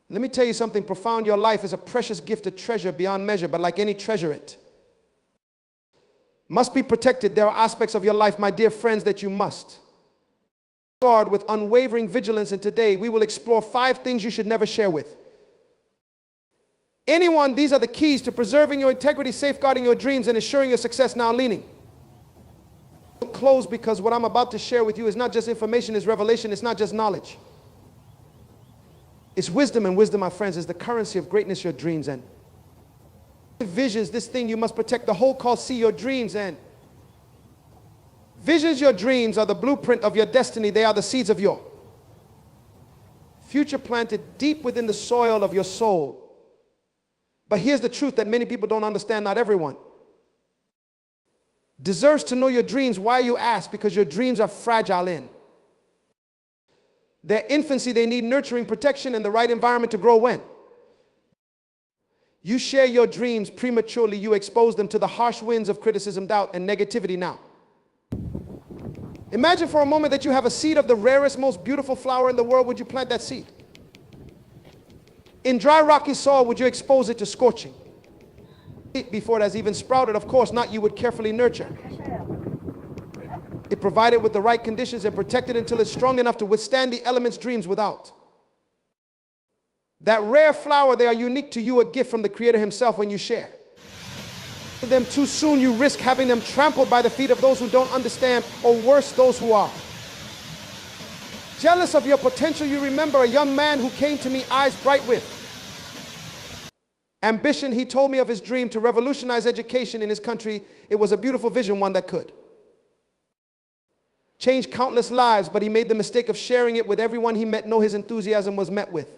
Let me tell you something profound. Your life is a precious gift, a treasure beyond measure, but like any treasure, it must be protected. There are aspects of your life, my dear friends, that you must guard with unwavering vigilance, and today we will explore 5 things you should never share with anyone. These are the keys to preserving your integrity, safeguarding your dreams, and ensuring your success. Now leaning. I'll close because what I'm about to share with you is not just information, it's revelation, it's not just knowledge. It's wisdom, and wisdom, my friends, is the currency of greatness, your dreams. And visions, this thing you must protect. The whole call, see your dreams. And visions, your dreams, are the blueprint of your destiny. They are the seeds of your future planted deep within the soil of your soul. But here's the truth that many people don't understand. Not everyone deserves to know your dreams. Why, you ask? Because your dreams are fragile in their infancy. They need nurturing, protection, and the right environment to grow. When you share your dreams prematurely, you expose them to the harsh winds of criticism, doubt, and negativity. Now, imagine for a moment that you have a seed of the rarest, most beautiful flower in the world. Would you plant that seed in dry, rocky soil? Would you expose it to scorching before it has even sprouted? Of course not. You would carefully nurture it, provided with the right conditions, and protect it until it's strong enough to withstand the elements. Dreams without that rare flower, they are unique to you, a gift from the Creator himself. When you share them too soon, you risk having them trampled by the feet of those who don't understand, or worse, those who are jealous of your potential. You remember a young man who came to me, eyes bright with ambition. He told me of his dream to revolutionize education in his country. It was a beautiful vision, one that could change countless lives, but he made the mistake of sharing it with everyone he met. No, his enthusiasm was met with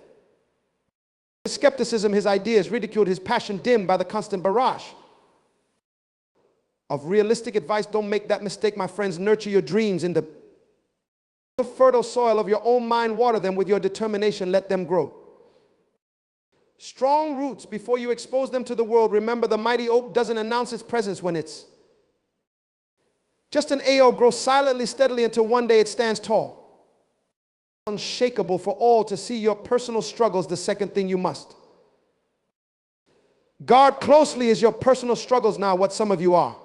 his skepticism, his ideas ridiculed, his passion dimmed by the constant barrage of realistic advice. Don't make that mistake, my friends. Nurture your dreams in the fertile soil of your own mind. Water them with your determination. Let them grow strong roots before you expose them to the world. Remember, the mighty oak doesn't announce its presence when it's just an AO. Grows silently, steadily, until one day it stands tall, unshakable for all to see. Your personal struggles, the second thing you must guard closely, is your personal struggles. Now, what some of you are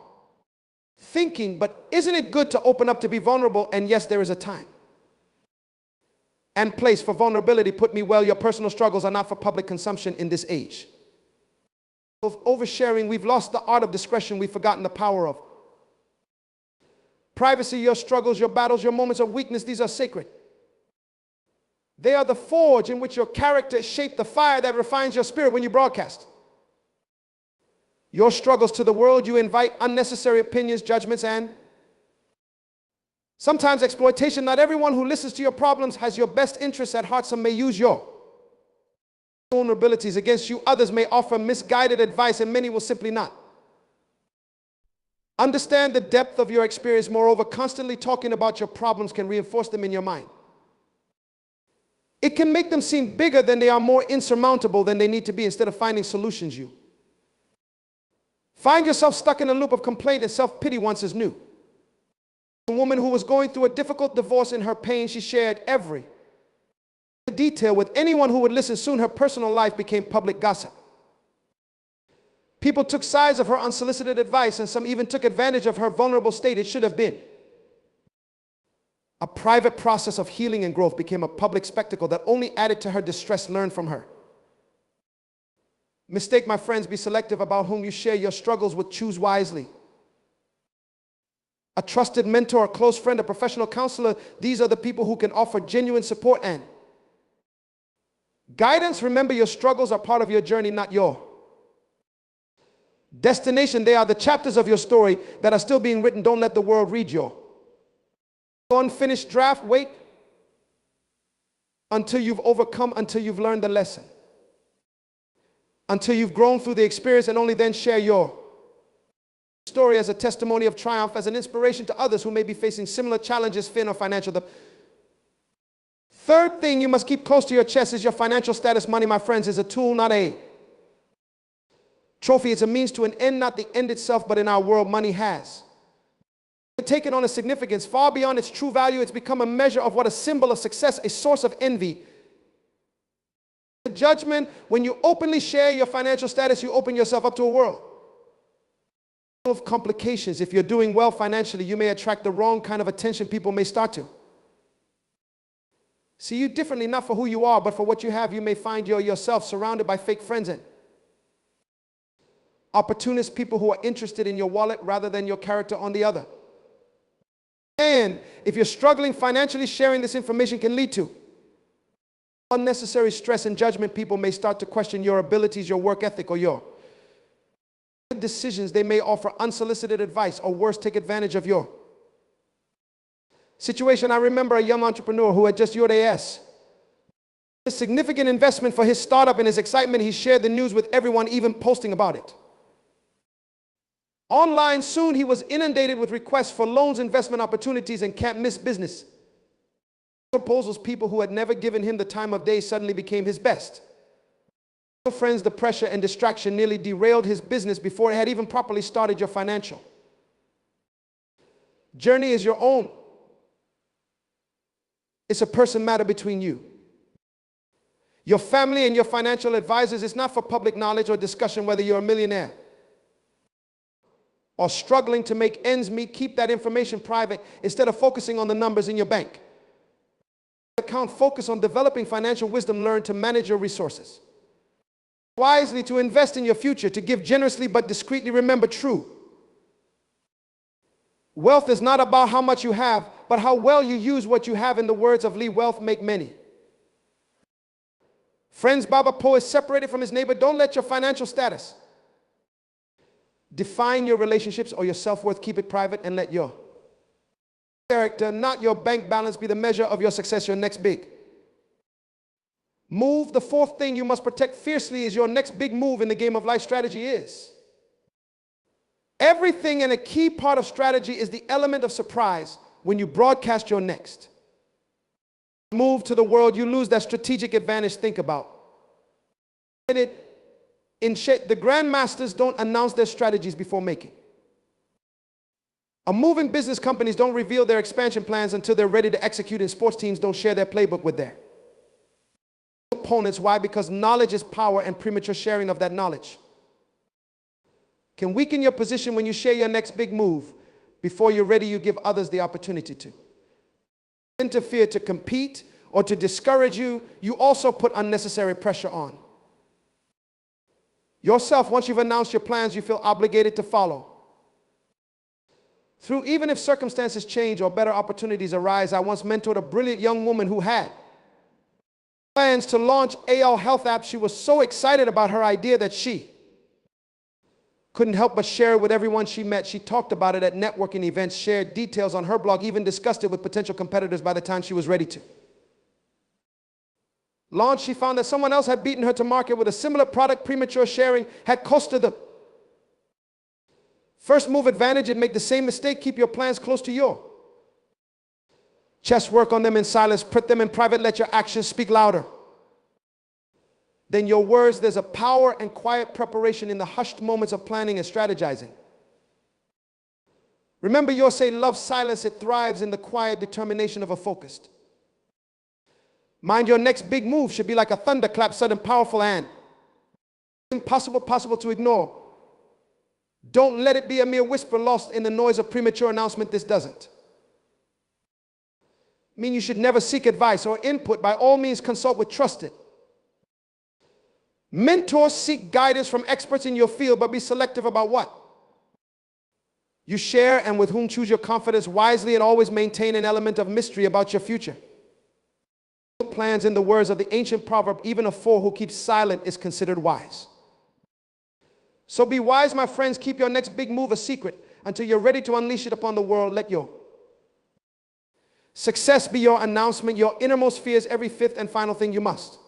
thinking, but isn't it good to open up, to be vulnerable? And yes, there is a time and place for vulnerability. Put me well, your personal struggles are not for public consumption in this age of oversharing. We've lost the art of discretion. We've forgotten the power of privacy. Your struggles, your battles, your moments of weakness, these are sacred. They are the forge in which your character is shaped, the fire that refines your spirit. When you broadcast your struggles to the world, you invite unnecessary opinions, judgments, and sometimes exploitation. Not everyone who listens to your problems has your best interests at heart. Some may use your vulnerabilities against you. Others may offer misguided advice, and many will simply not understand the depth of your experience. Moreover, constantly talking about your problems can reinforce them in your mind. It can make them seem bigger than they are, more insurmountable than they need to be. Instead of finding solutions, you find yourself stuck in a loop of complaint and self-pity. Once is new. A woman who was going through a difficult divorce. In her pain, she shared every detail with anyone who would listen. Soon her personal life became public gossip. People took sides of her unsolicited advice, and some even took advantage of her vulnerable state. It should have been a private process of healing and growth, became a public spectacle that only added to her distress. Learn from her mistake, my friends. Be selective about whom you share your struggles with. Choose wisely. A trusted mentor, a close friend, a professional counselor. These are the people who can offer genuine support and guidance. Remember, your struggles are part of your journey, not your destination. They are the chapters of your story that are still being written. Don't let the world read your unfinished draft. Wait until you've overcome, until you've learned the lesson, until you've grown through the experience, and only then share your story as a testimony of triumph, as an inspiration to others who may be facing similar challenges, fear, or financial. The third thing you must keep close to your chest is your financial status. Money, my friends, is a tool, not a trophy. It's a means to an end, not the end itself. But in our world, money has taken on a significance far beyond its true value. It's become a measure of what, a symbol of success, a source of envy, judgment. When you openly share your financial status, you open yourself up to a world of complications. If you're doing well financially, you may attract the wrong kind of attention people may start to see you differently, not for who you are, but for what you have. You may find yourself surrounded by fake friends and opportunist people who are interested in your wallet rather than your character on the other. And if you're struggling financially, sharing this information can lead to unnecessary stress and judgment. People may start to question your abilities, your work ethic, or your decisions. They may offer unsolicited advice, or worse, take advantage of your situation. I remember a young entrepreneur who had just UAS. A significant investment for his startup. In his excitement, he shared the news with everyone, even posting about it online. Soon he was inundated with requests for loans, investment opportunities, and can't miss business proposals. People who had never given him the time of day suddenly became his best friends. The pressure and distraction nearly derailed his business before it had even properly started. Your financial journey is your own. It's a personal matter between you, your family, and your financial advisors. It's not for public knowledge or discussion. Whether you're a millionaire or struggling to make ends meet, keep that information private instead of focusing on the numbers in your bank account. Focus on developing financial wisdom. Learn to manage your resources wisely, to invest in your future, to give generously but discreetly. Remember, true wealth is not about how much you have, but how well you use what you have. In the words of Lee, wealth make many friends. Baba Poe is separated from his neighbor. Don't let your financial status define your relationships or your self-worth. Keep it private and let your character, not your bank balance, be the measure of your success. Your next big move. The fourth thing you must protect fiercely is your next big move in the game of life. Strategy is everything, and a key part of strategy is the element of surprise. When you broadcast your next move to the world, you lose that strategic advantage. Think about it. The grandmasters don't announce their strategies before making a move. In business, companies don't reveal their expansion plans until they're ready to execute. And sports teams don't share their playbook with their opponents. Why? Because knowledge is power, and premature sharing of that knowledge can weaken your position. When you share your next big move before you're ready, you give others the opportunity to interfere, to compete, or to discourage you. You also put unnecessary pressure on yourself. Once you've announced your plans, you feel obligated to follow through, even if circumstances change or better opportunities arise. I once mentored a brilliant young woman who had plans to launch AL Health app. She was so excited about her idea that she couldn't help but share it with everyone she met. She talked about it at networking events, shared details on her blog, even discussed it with potential competitors. By the time she was ready to launch, she found that someone else had beaten her to market with a similar product. Premature sharing had costed the first move advantage. And make the same mistake. Keep your plans close to your chest. Work on them in silence. Put them in private. Let your actions speak louder than your words. There's a power and quiet preparation in the hushed moments of planning and strategizing. Remember, yours say, love silence. It thrives in the quiet determination of a focused mind. Your next big move should be like a thunderclap, sudden, powerful, and possible to ignore. Don't let it be a mere whisper lost in the noise of premature announcement. This doesn't mean you should never seek advice or input. By all means, consult with trusted mentors. Seek guidance from experts in your field, but be selective about what you share and with whom. Choose your confidence wisely, and always maintain an element of mystery about your future plans. In the words of the ancient proverb, even a fool who keeps silent is considered wise. So be wise, my friends. Keep your next big move a secret until you're ready to unleash it upon the world. Let your success be your announcement. Your innermost fears. Every fifth and final thing you must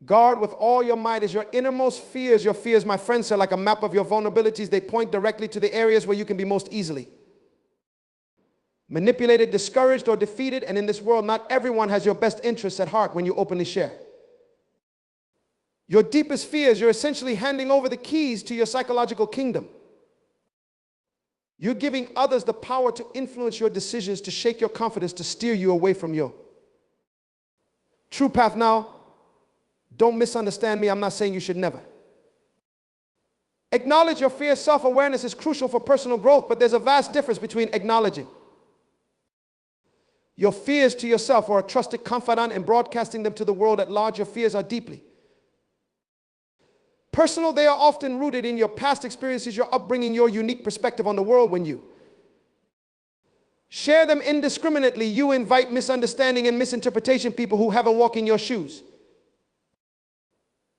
guard with all your might is your innermost fears. Your fears, my friends, are like a map of your vulnerabilities. They point directly to the areas where you can be most easily manipulated, discouraged, or defeated. And in this world, not everyone has your best interests at heart. When you openly share your deepest fears, you're essentially handing over the keys to your psychological kingdom. You're giving others the power to influence your decisions, to shake your confidence, to steer you away from your true path. Now, Don't misunderstand me. I'm not saying you should never. Acknowledge your fear. Self-awareness is crucial for personal growth, but there's a vast difference between acknowledging your fears to yourself or a trusted confidant and broadcasting them to the world at large. Your fears are deeply personal. They are often rooted in your past experiences, your upbringing, your unique perspective on the world. When you share them indiscriminately, you invite misunderstanding and misinterpretation. People who haven't walked in your shoes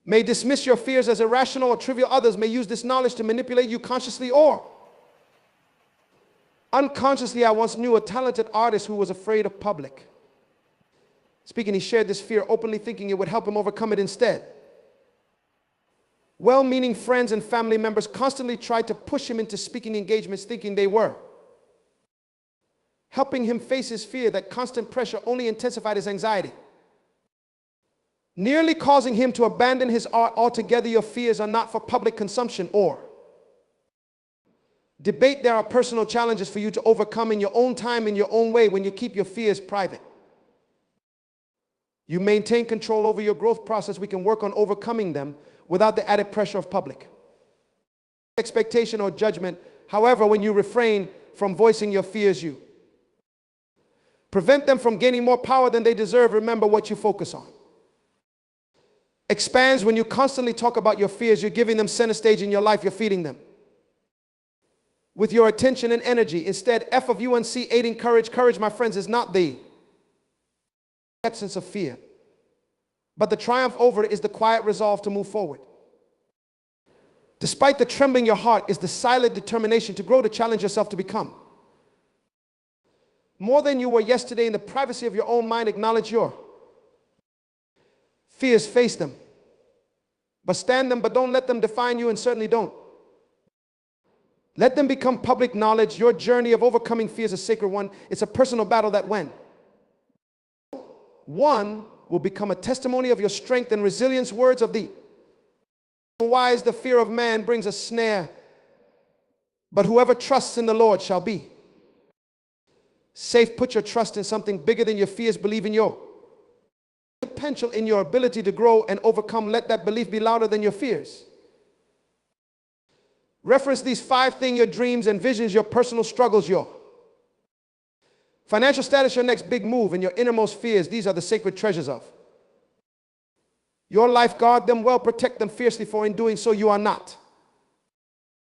may dismiss your fears as irrational or trivial. Others may use this knowledge to manipulate you consciously or unconsciously. I once knew a talented artist who was afraid of public speaking. He shared this fear openly, thinking it would help him overcome it. Instead, well-meaning friends and family members constantly tried to push him into speaking engagements, thinking they were helping him face his fear. That constant pressure only intensified his anxiety, nearly causing him to abandon his art altogether. Your fears are not for public consumption or debate. There are personal challenges for you to overcome in your own time, in your own way. When you keep your fears private, you maintain control over your growth process. We can work on overcoming them without the added pressure of public expectation or judgment. However, when you refrain from voicing your fears, you prevent them from gaining more power than they deserve. Remember, what you focus on expands. When you constantly talk about your fears, you're giving them center stage in your life. You're feeding them with your attention and energy. Instead, F of UNC, aiding courage. Courage, my friends, is not the absence of fear, but the triumph over it is the quiet resolve to move forward. Despite the trembling, your heart is the silent determination to grow, to challenge yourself, to become more than you were yesterday. In the privacy of your own mind, acknowledge your fears, face them, but stand them, but don't let them define you, and certainly don't let them become public knowledge. Your journey of overcoming fear is a sacred one. It's a personal battle that when one will become a testimony of your strength and resilience. Words of the wise, the fear of man brings a snare, but whoever trusts in the Lord shall be safe. Put your trust in something bigger than your fears. Believe in your potential, in your ability to grow and overcome. Let that belief be louder than your fears. Reference these 5 things: your dreams and visions, your personal struggles, your financial status, your next big move, and your innermost fears. These are the sacred treasures of your life. Guard them well, protect them fiercely, for in doing so you are not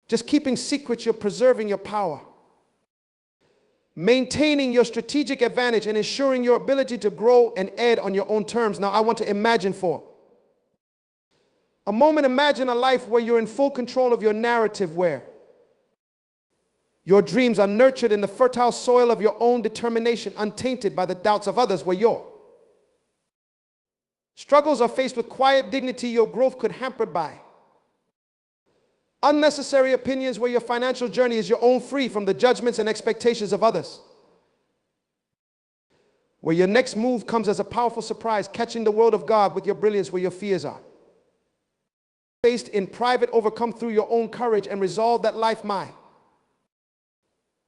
just keeping secrets, you're preserving your power, maintaining your strategic advantage, and ensuring your ability to grow and add on your own terms. Now, I want to imagine for a moment, imagine a life where you're in full control of your narrative, where your dreams are nurtured in the fertile soil of your own determination, untainted by the doubts of others, where your struggles are faced with quiet dignity. Your growth could hampered by unnecessary opinions, where your financial journey is your own, free from the judgments and expectations of others, where your next move comes as a powerful surprise, catching the world of God with your brilliance. Where your fears are faced in private, overcome through your own courage, and resolve that life, my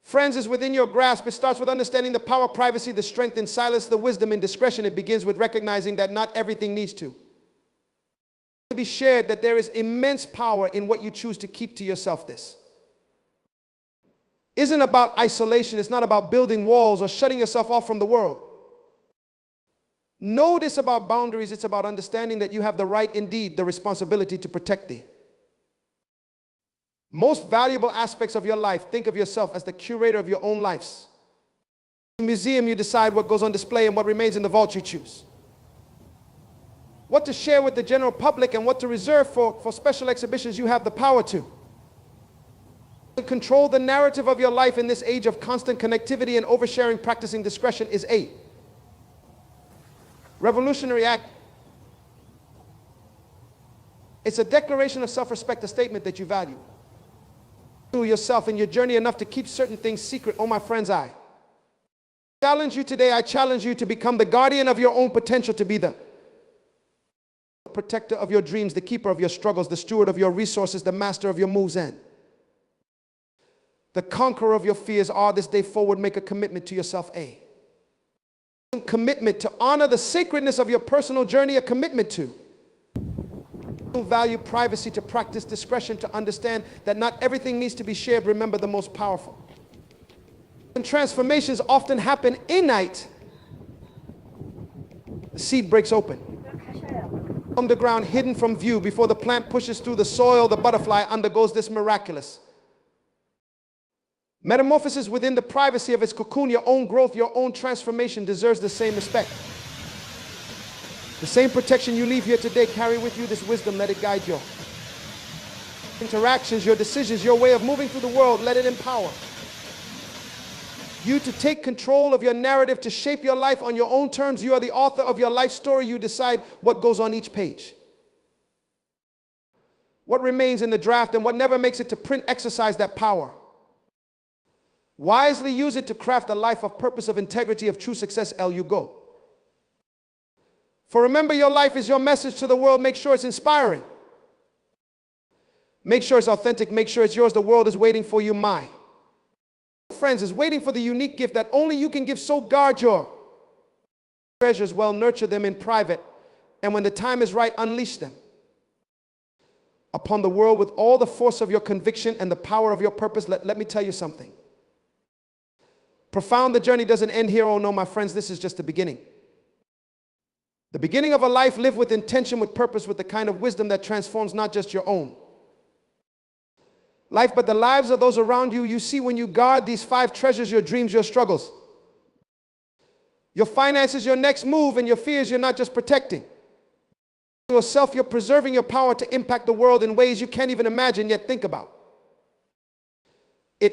friends, is within your grasp. It starts with understanding the power of privacy, the strength in silence, the wisdom in discretion. It begins with recognizing that not everything needs to be shared, that there is immense power in what you choose to keep to yourself. This isn't about isolation. It's not about building walls or shutting yourself off from the world. Know this about boundaries. It's about understanding that you have the right, indeed the responsibility, to protect the most valuable aspects of your life. Think of yourself as the curator of your own lives. In the museum, you decide what goes on display, and what remains in the vault you choose. What to share with the general public and what to reserve for special exhibitions. You have the power to control the narrative of your life in this age of constant connectivity and oversharing. Practicing discretion is a revolutionary act. It's a declaration of self-respect, a statement that you value yourself and your journey enough to keep certain things secret. Oh, my friends, I challenge you today. I challenge you to become the guardian of your own potential, to be the protector of your dreams, the keeper of your struggles, the steward of your resources, the master of your moves, and the conqueror of your fears. This day forward, make a commitment to yourself. A commitment to honor the sacredness of your personal journey, a commitment to Value privacy, to practice discretion, to understand that not everything needs to be shared. Remember the most powerful. And transformations often happen innate. The seed breaks open. Underground, hidden from view, before the plant pushes through the soil, the butterfly undergoes this miraculous metamorphosis within the privacy of its cocoon. Your own growth, your own transformation deserves the same respect. The same protection you leave here today, carry with you this wisdom, let it guide your interactions, your decisions, your way of moving through the world. Let it empower you to take control of your narrative, to shape your life on your own terms. You are the author of your life story. You decide what goes on each page. What remains in the draft and what never makes it to print. Exercise that power. Wisely use it to craft a life of purpose, of integrity, of true success. You go. For remember, your life is your message to the world. Make sure it's inspiring. Make sure it's authentic. Make sure it's yours. The world is waiting for you. My friends, is waiting for the unique gift that only you can give. So guard your treasures well. Nurture them in private. And when the time is right, unleash them upon the world with all the force of your conviction and the power of your purpose. Let me tell you something. Profound, the journey doesn't end here. Oh no, my friends, this is just the beginning. The beginning of a life lived with intention, with purpose, with the kind of wisdom that transforms not just your own life, but the lives of those around you. You see, when you guard these 5 treasures, your dreams, your struggles, your finances, your next move, and your fears, you're not just protecting yourself, you're preserving your power to impact the world in ways you can't even imagine yet think about.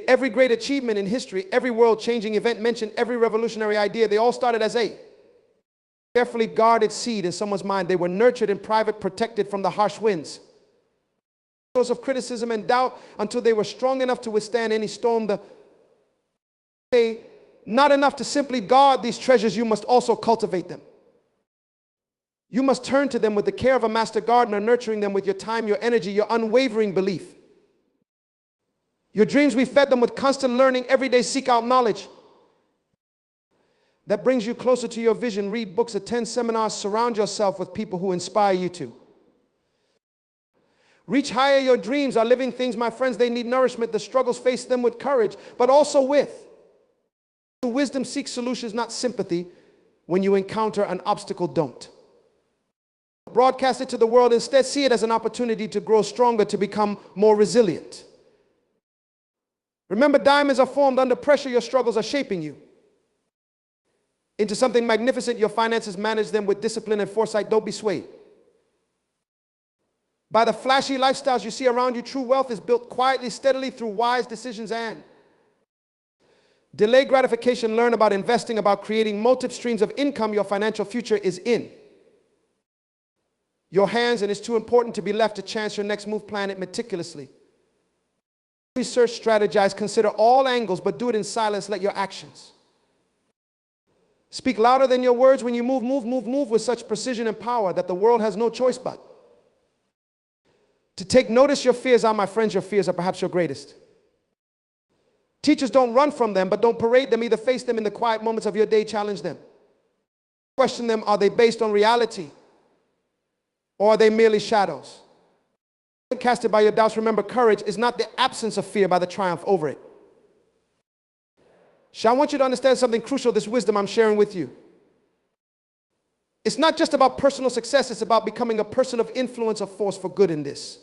Every great achievement in history, every world-changing event mentioned, every revolutionary idea, they all started as a carefully guarded seed in someone's mind. They were nurtured in private, protected from the harsh winds of criticism and doubt, until they were strong enough to withstand any storm. Not enough to simply guard these treasures, you must also cultivate them. You must turn to them with the care of a master gardener, nurturing them with your time, your energy, your unwavering belief. Your dreams, we fed them with constant learning. Every day seek out knowledge that brings you closer to your vision. Read books, attend seminars, surround yourself with people who inspire you to reach higher. Your dreams are living things, my friends. They need nourishment. The struggles, face them with courage, but also with wisdom. Seek solutions, not sympathy. When you encounter an obstacle, don't broadcast it to the world. Instead, see it as an opportunity to grow stronger, to become more resilient. Remember, diamonds are formed under pressure. Your struggles are shaping you into something magnificent. Your finances, manage them with discipline and foresight. Don't be swayed by the flashy lifestyles you see around you. True wealth is built quietly, steadily, through wise decisions and delayed gratification. Learn about investing, about creating multiple streams of income. Your financial future is in your hands, and it's too important to be left to chance. Your next move, plan it meticulously. Research, strategize, consider all angles, but do it in silence. Let your actions speak louder than your words. When you move with such precision and power that the world has no choice but to take notice. Your fears are, my friends, your fears are perhaps your greatest teachers. Don't run from them, but don't parade them. Either face them in the quiet moments of your day. Challenge them. Question them. Are they based on reality, or are they merely shadows casted by your doubts? Remember, courage is not the absence of fear, by the triumph over it. I want you to understand something crucial. This wisdom I'm sharing with you, it's not just about personal success. It's about becoming a person of influence, of force for good in this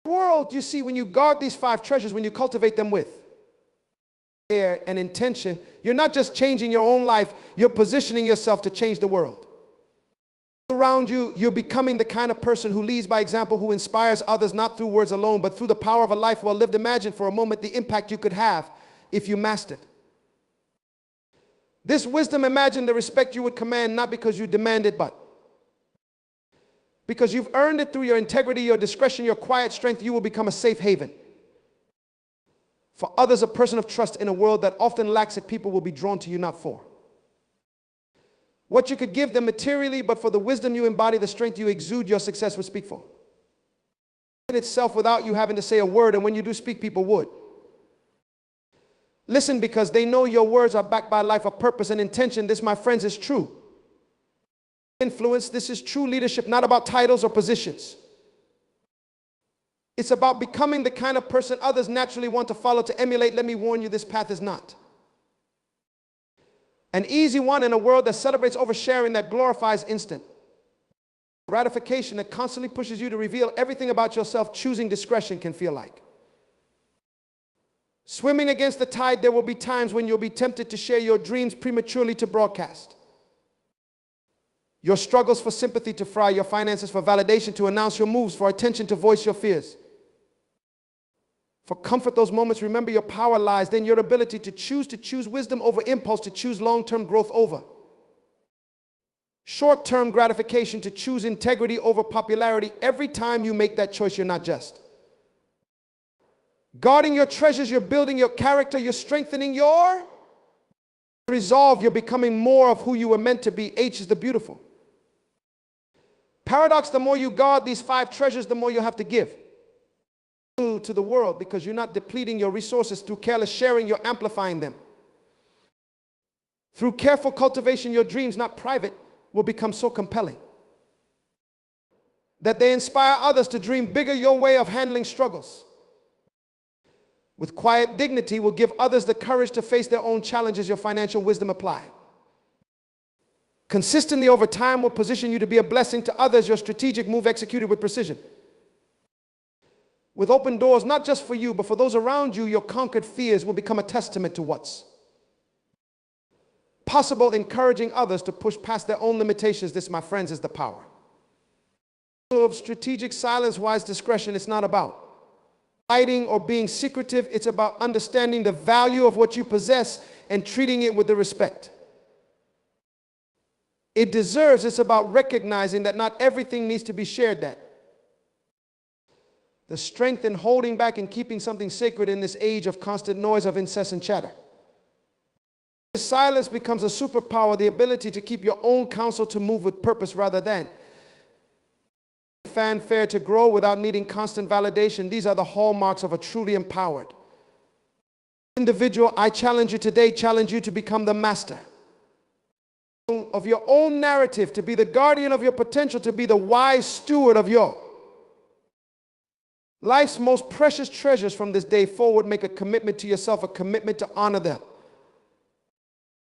world. You see, when you guard these 5 treasures, when you cultivate them with care and intention, you're not just changing your own life, you're positioning yourself to change the world around you. You're becoming the kind of person who leads by example, who inspires others, not through words alone, but through the power of a life well lived. Imagine for a moment the impact you could have if you mastered this wisdom. Imagine the respect you would command, not because you demand it, but because you've earned it through your integrity, your discretion, your quiet strength. You will become a safe haven for others, a person of trust in a world that often lacks it. People will be drawn to you not for what you could give them materially, but for the wisdom you embody, the strength you exude. Your success would speak for itself without you having to say a word, and when you do speak, people would listen because they know your words are backed by a life of purpose and intention. This, my friends, is true Influence. This is true leadership, not about titles or positions. It's about becoming the kind of person others naturally want to follow, to emulate. Let me warn you, this path is not an easy one in a world that celebrates oversharing, that glorifies instant gratification, that constantly pushes you to reveal everything about yourself. Choosing discretion can feel like swimming against the tide. There will be times when you'll be tempted to share your dreams prematurely, to broadcast your struggles for sympathy, to fry your finances for validation, to announce your moves for attention, to voice your fears for comfort. Those moments, remember, your power lies then your ability to choose wisdom over impulse, to choose long-term growth over short-term gratification, to choose integrity over popularity. Every time you make that choice, you're not just guarding your treasures, you're building your character, you're strengthening your resolve, you're becoming more of who you were meant to be. H is the beautiful paradox. The more you guard these 5 treasures, the more you have to give to the world, because you're not depleting your resources through careless sharing, you're amplifying them. Through careful cultivation, your dreams, not private, will become so compelling that they inspire others to dream bigger. Your way of handling struggles with quiet dignity will give others the courage to face their own challenges. Your financial wisdom applied consistently over time will position you to be a blessing to others. Your strategic move executed with precision, with open doors, not just for you, but for those around you. Your conquered fears will become a testament to what's possible, encouraging others to push past their own limitations. This, my friends, is the power of strategic silence, wise discretion. It's not about hiding or being secretive. It's about understanding the value of what you possess and treating it with the respect it deserves. It's about recognizing that not everything needs to be shared, that the strength in holding back and keeping something sacred in this age of constant noise, of incessant chatter. Silence becomes a superpower, the ability to keep your own counsel, to move with purpose rather than fanfare, to grow without needing constant validation. These are the hallmarks of a truly empowered individual. I challenge you today, challenge you to become the master of your own narrative, to be the guardian of your potential, to be the wise steward of your life's most precious treasures. From this day forward, make a commitment to yourself, a commitment to honor them.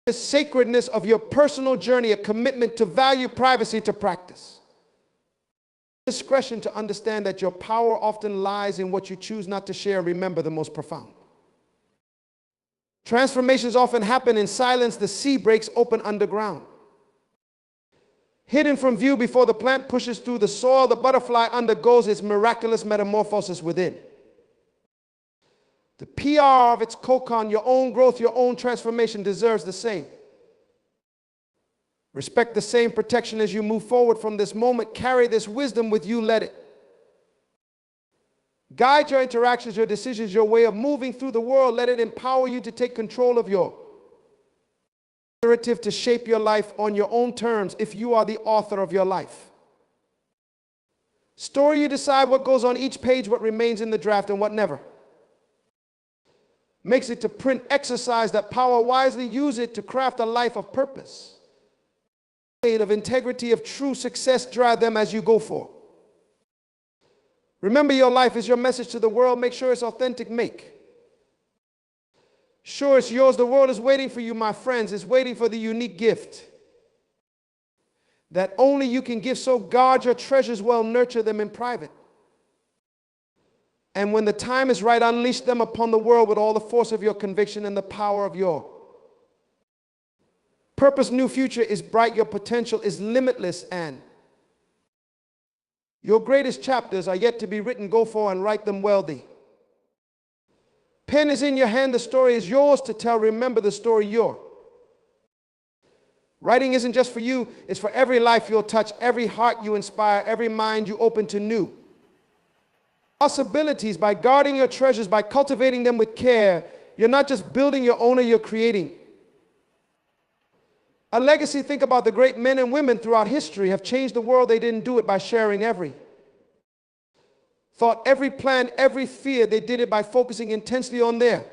The sacredness of your personal journey, a commitment to value privacy, to practice discretion, to understand that your power often lies in what you choose not to share. Remember, the most profound transformations often happen in silence. The sea breaks open underground, hidden from view before the plant pushes through the soil. The butterfly undergoes its miraculous metamorphosis within the PR of its cocoon. Your own growth, your own transformation deserves the same respect, the same protection as you move forward from this moment. Carry this wisdom with you. Let it guide your interactions, your decisions, your way of moving through the world. Let it empower you to take control of your narrative, to shape your life on your own terms. If you are the author of your life story, you decide what goes on each page, what remains in the draft, and what never makes it to print. Exercise that power wisely. Use it to craft a life of purpose, of integrity, of true success. Drive them as you go for. Remember, your life is your message to the world. Make sure it's authentic. Make sure it's yours. The world is waiting for you, my friends. It's waiting for the unique gift that only you can give. So guard your treasures well, nurture them in private, and when the time is right, unleash them upon the world with all the force of your conviction and the power of your purpose. New future is bright, your potential is limitless, and your greatest chapters are yet to be written. Go for and write them well. The pen is in your hand, the story is yours to tell. Remember, the story you're writing isn't just for you, it's for every life you'll touch, every heart you inspire, every mind you open to new possibilities. By guarding your treasures, by cultivating them with care, you're not just building your own, you're creating a legacy. Think about the great men and women throughout history have changed the world. They didn't do it by sharing every thought, every plan, every fear. They did it by focusing intensely on their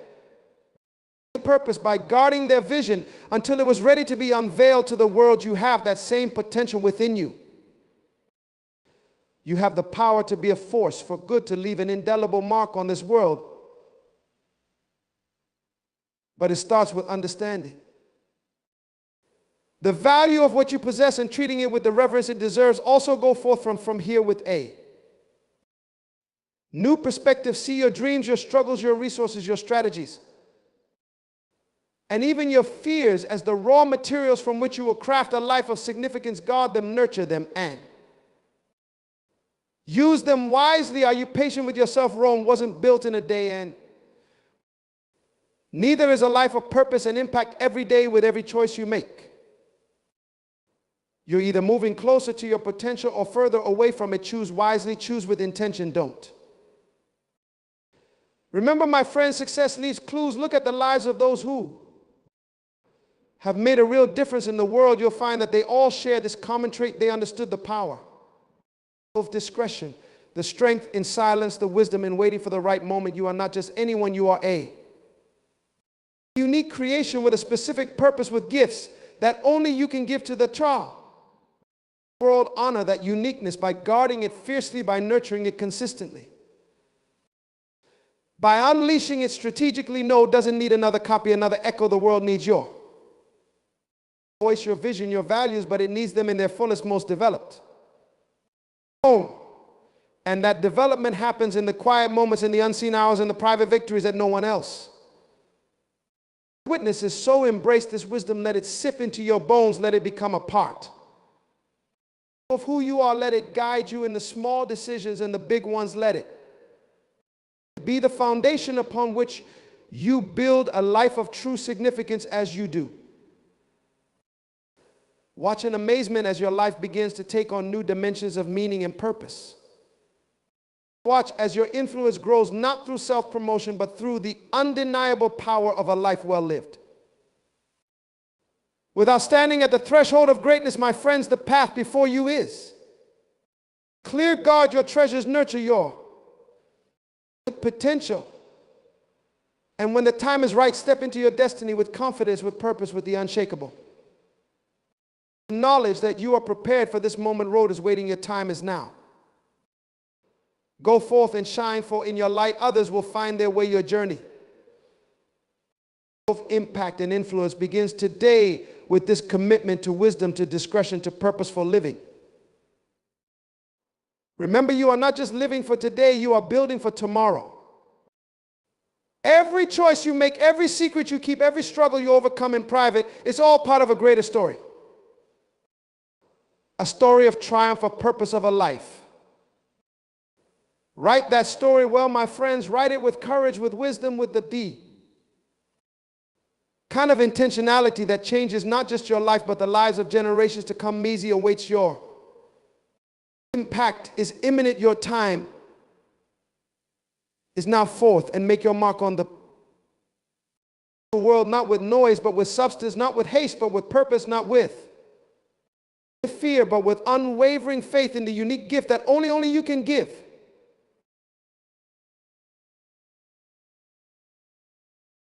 purpose by guarding their vision until it was ready to be unveiled to the world. You have that same potential within you. You have the power to be a force for good, to leave an indelible mark on this world. But it starts with understanding the value of what you possess and treating it with the reverence it deserves. Also go forth from here with a new perspective. See your dreams, your struggles, your resources, your strategies, and even your fears as the raw materials from which you will craft a life of significance. Guard them, nurture them, and use them wisely. Are you patient with yourself? Rome wasn't built in a day, and neither is a life of purpose and impact every day with every choice you make. You're either moving closer to your potential or further away from it. Choose wisely, choose with intention, don't. Remember, my friends, success leaves clues. Look at the lives of those who have made a real difference in the world. You'll find that they all share this common trait. They understood the power of discretion, the strength in silence, the wisdom in waiting for the right moment. You are not just anyone, you are a unique creation with a specific purpose, with gifts that only you can give to the child. World honor that uniqueness by guarding it fiercely, by nurturing it consistently, by unleashing it strategically. No, doesn't need another copy, another echo. The world needs your voice, your vision, your values, but it needs them in their fullest, most developed. And that development happens in the quiet moments, in the unseen hours, in the private victories that no one else witnesses. So embrace this wisdom. Let it sip into your bones. Let it become a part of who you are. Let it guide you in the small decisions and the big ones. Let it be the foundation upon which you build a life of true significance. As you do, watch in amazement as your life begins to take on new dimensions of meaning and purpose. Watch as your influence grows, not through self-promotion, but through the undeniable power of a life well lived. Without standing at the threshold of greatness, my friends, the path before you is clear. Guard your treasures, nurture your potential. And when the time is right, step into your destiny with confidence, with purpose, with the unshakable knowledge that you are prepared for this moment. Road is waiting. Your time is now. Go forth and shine, for in your light others will find their way. Your journey of impact and influence begins today with this commitment to wisdom, to discretion, to purposeful living. Remember, you are not just living for today, you are building for tomorrow. Every choice you make, every secret you keep, every struggle you overcome in private, it's all part of a greater story. A story of triumph, a purpose of a life. Write that story well, my friends. Write it with courage, with wisdom, with the D kind of intentionality that changes not just your life, but the lives of generations to come. Measy awaits. Your impact is imminent. Your time is now forth, and make your mark on the world, not with noise, but with substance, not with haste, but with purpose, not with fear, but with unwavering faith in the unique gift that only you can give.